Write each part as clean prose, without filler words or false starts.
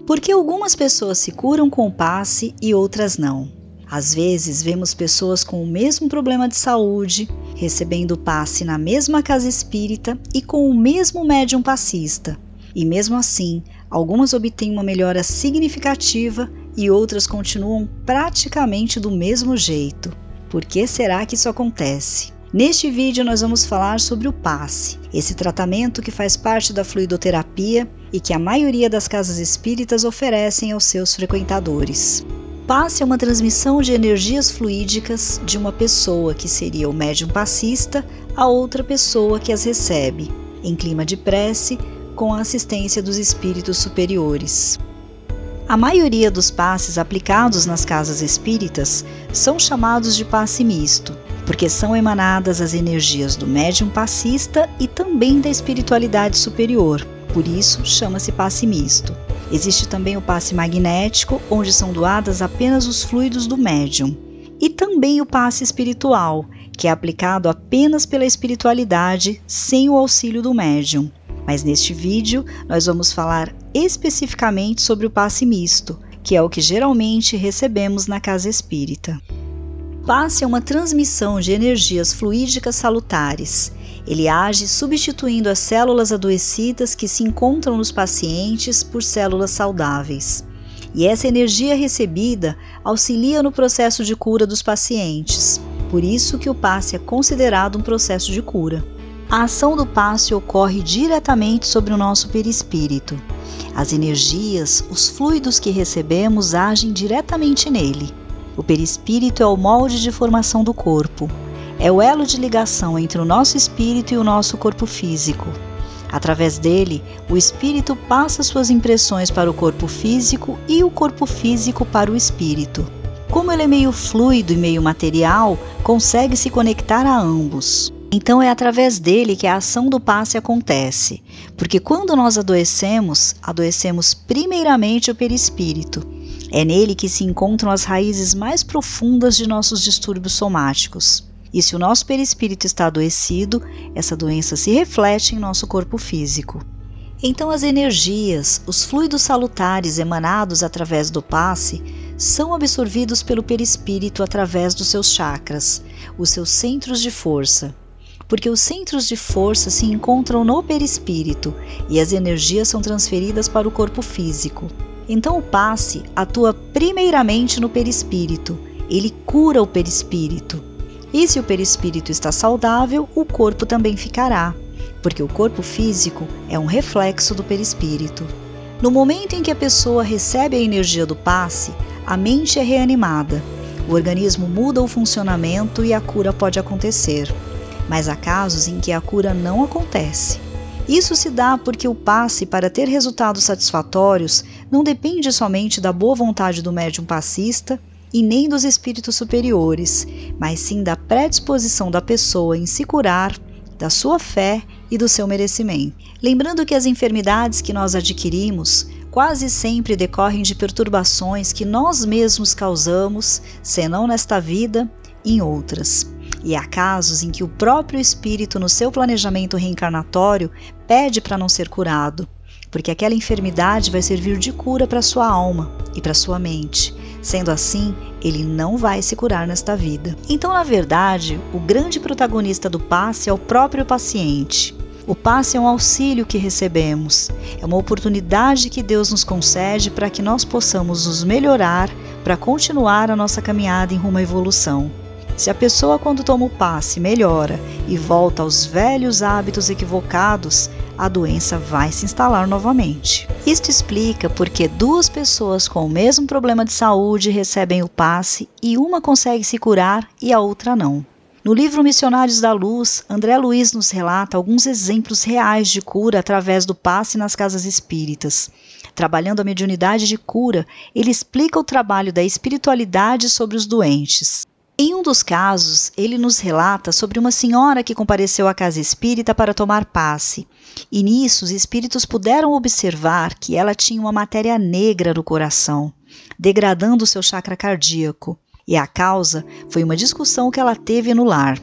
Por que algumas pessoas se curam com o passe e outras não? Às vezes, vemos pessoas com o mesmo problema de saúde, recebendo o passe na mesma casa espírita e com o mesmo médium passista. E mesmo assim, algumas obtêm uma melhora significativa e outras continuam praticamente do mesmo jeito. Por que será que isso acontece? Neste vídeo nós vamos falar sobre o passe, esse tratamento que faz parte da fluidoterapia e que a maioria das casas espíritas oferecem aos seus frequentadores. Passe é uma transmissão de energias fluídicas de uma pessoa, que seria o médium passista, a outra pessoa que as recebe, em clima de prece, com a assistência dos espíritos superiores. A maioria dos passes aplicados nas casas espíritas são chamados de passe misto, porque são emanadas as energias do médium passista e também da espiritualidade superior, por isso chama-se passe misto. Existe também o passe magnético, onde são doadas apenas os fluidos do médium, e também o passe espiritual, que é aplicado apenas pela espiritualidade, sem o auxílio do médium. Mas neste vídeo nós vamos falar especificamente sobre o passe misto, que é o que geralmente recebemos na casa espírita. O passe é uma transmissão de energias fluídicas salutares. Ele age substituindo as células adoecidas que se encontram nos pacientes por células saudáveis. E essa energia recebida auxilia no processo de cura dos pacientes. Por isso que o passe é considerado um processo de cura. A ação do passe ocorre diretamente sobre o nosso perispírito. As energias, os fluidos que recebemos agem diretamente nele. O perispírito é o molde de formação do corpo. É o elo de ligação entre o nosso espírito e o nosso corpo físico. Através dele, o espírito passa suas impressões para o corpo físico e o corpo físico para o espírito. Como ele é meio fluido e meio material, consegue se conectar a ambos. Então é através dele que a ação do passe acontece, porque quando nós adoecemos primeiramente o perispírito. É nele que se encontram as raízes mais profundas de nossos distúrbios somáticos. E se o nosso perispírito está adoecido, essa doença se reflete em nosso corpo físico. Então as energias, os fluidos salutares emanados através do passe, são absorvidos pelo perispírito através dos seus chakras, os seus centros de força. Porque os centros de força se encontram no perispírito e as energias são transferidas para o corpo físico. Então o passe atua primeiramente no perispírito, ele cura o perispírito. E se o perispírito está saudável, o corpo também ficará, porque o corpo físico é um reflexo do perispírito. No momento em que a pessoa recebe a energia do passe, a mente é reanimada, o organismo muda o funcionamento e a cura pode acontecer. Mas há casos em que a cura não acontece. Isso se dá porque o passe, para ter resultados satisfatórios, não depende somente da boa vontade do médium passista e nem dos espíritos superiores, mas sim da predisposição da pessoa em se curar, da sua fé e do seu merecimento. Lembrando que as enfermidades que nós adquirimos quase sempre decorrem de perturbações que nós mesmos causamos, senão nesta vida, em outras. E há casos em que o próprio espírito, no seu planejamento reencarnatório, pede para não ser curado, porque aquela enfermidade vai servir de cura para sua alma e para sua mente. Sendo assim, ele não vai se curar nesta vida. Então, na verdade, o grande protagonista do passe é o próprio paciente. O passe é um auxílio que recebemos, é uma oportunidade que Deus nos concede para que nós possamos nos melhorar, para continuar a nossa caminhada em rumo à evolução. Se a pessoa, quando toma o passe, melhora e volta aos velhos hábitos equivocados, a doença vai se instalar novamente. Isto explica porque duas pessoas com o mesmo problema de saúde recebem o passe e uma consegue se curar e a outra não. No livro Missionários da Luz, André Luiz nos relata alguns exemplos reais de cura através do passe nas casas espíritas. Trabalhando a mediunidade de cura, ele explica o trabalho da espiritualidade sobre os doentes. Em um dos casos, ele nos relata sobre uma senhora que compareceu à casa espírita para tomar passe, e nisso os espíritos puderam observar que ela tinha uma matéria negra no coração, degradando o seu chakra cardíaco, e a causa foi uma discussão que ela teve no lar.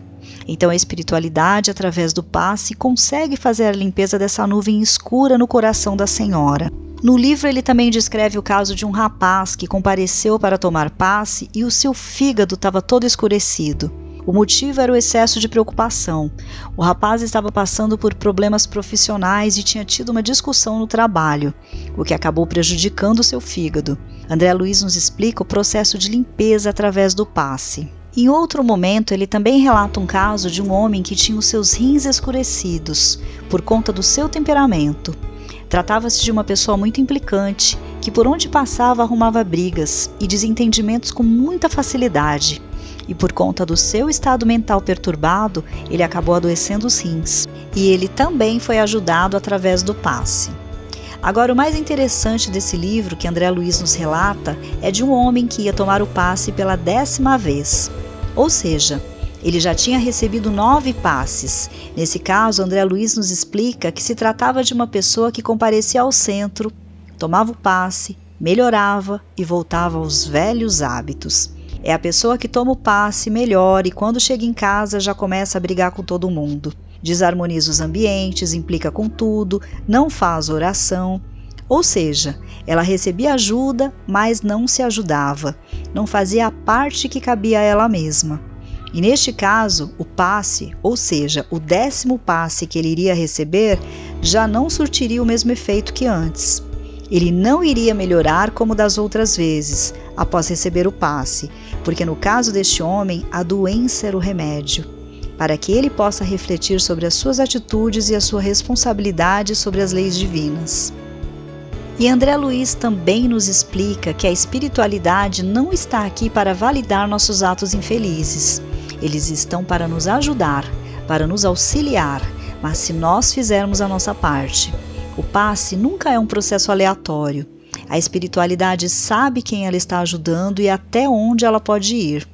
Então a espiritualidade, através do passe, consegue fazer a limpeza dessa nuvem escura no coração da senhora. No livro ele também descreve o caso de um rapaz que compareceu para tomar passe e o seu fígado estava todo escurecido. O motivo era o excesso de preocupação. O rapaz estava passando por problemas profissionais e tinha tido uma discussão no trabalho, o que acabou prejudicando o seu fígado. André Luiz nos explica o processo de limpeza através do passe. Em outro momento, ele também relata um caso de um homem que tinha os seus rins escurecidos por conta do seu temperamento. Tratava-se de uma pessoa muito implicante, que por onde passava arrumava brigas e desentendimentos com muita facilidade. E por conta do seu estado mental perturbado, ele acabou adoecendo os rins. E ele também foi ajudado através do passe. Agora, o mais interessante desse livro que André Luiz nos relata é de um homem que ia tomar o passe pela 10ª vez. Ou seja, ele já tinha recebido 9 passes. Nesse caso, André Luiz nos explica que se tratava de uma pessoa que comparecia ao centro, tomava o passe, melhorava e voltava aos velhos hábitos. É a pessoa que toma o passe, melhora e quando chega em casa já começa a brigar com todo mundo. Desarmoniza os ambientes, implica com tudo, não faz oração. Ou seja, ela recebia ajuda, mas não se ajudava. Não fazia a parte que cabia a ela mesma. E neste caso, o passe, ou seja, o 10º passe que ele iria receber, já não surtiria o mesmo efeito que antes. Ele não iria melhorar como das outras vezes, após receber o passe, porque no caso deste homem, a doença era o remédio, para que ele possa refletir sobre as suas atitudes e a sua responsabilidade sobre as leis divinas. E André Luiz também nos explica que a espiritualidade não está aqui para validar nossos atos infelizes. Eles estão para nos ajudar, para nos auxiliar, mas se nós fizermos a nossa parte. O passe nunca é um processo aleatório. A espiritualidade sabe quem ela está ajudando e até onde ela pode ir.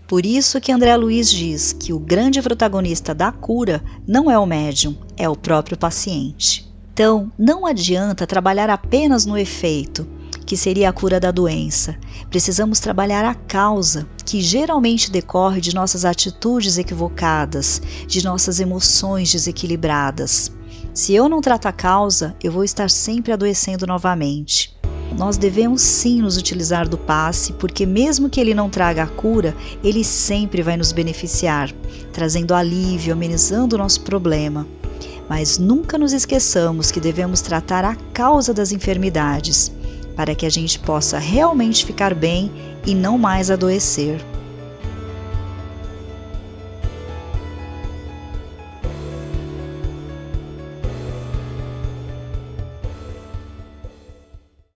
Por isso que André Luiz diz que o grande protagonista da cura não é o médium, é o próprio paciente. Então, não adianta trabalhar apenas no efeito, que seria a cura da doença. Precisamos trabalhar a causa, que geralmente decorre de nossas atitudes equivocadas, de nossas emoções desequilibradas. Se eu não trato a causa, eu vou estar sempre adoecendo novamente. Nós devemos sim nos utilizar do passe, porque mesmo que ele não traga a cura, ele sempre vai nos beneficiar, trazendo alívio, amenizando o nosso problema. Mas nunca nos esqueçamos que devemos tratar a causa das enfermidades, para que a gente possa realmente ficar bem e não mais adoecer.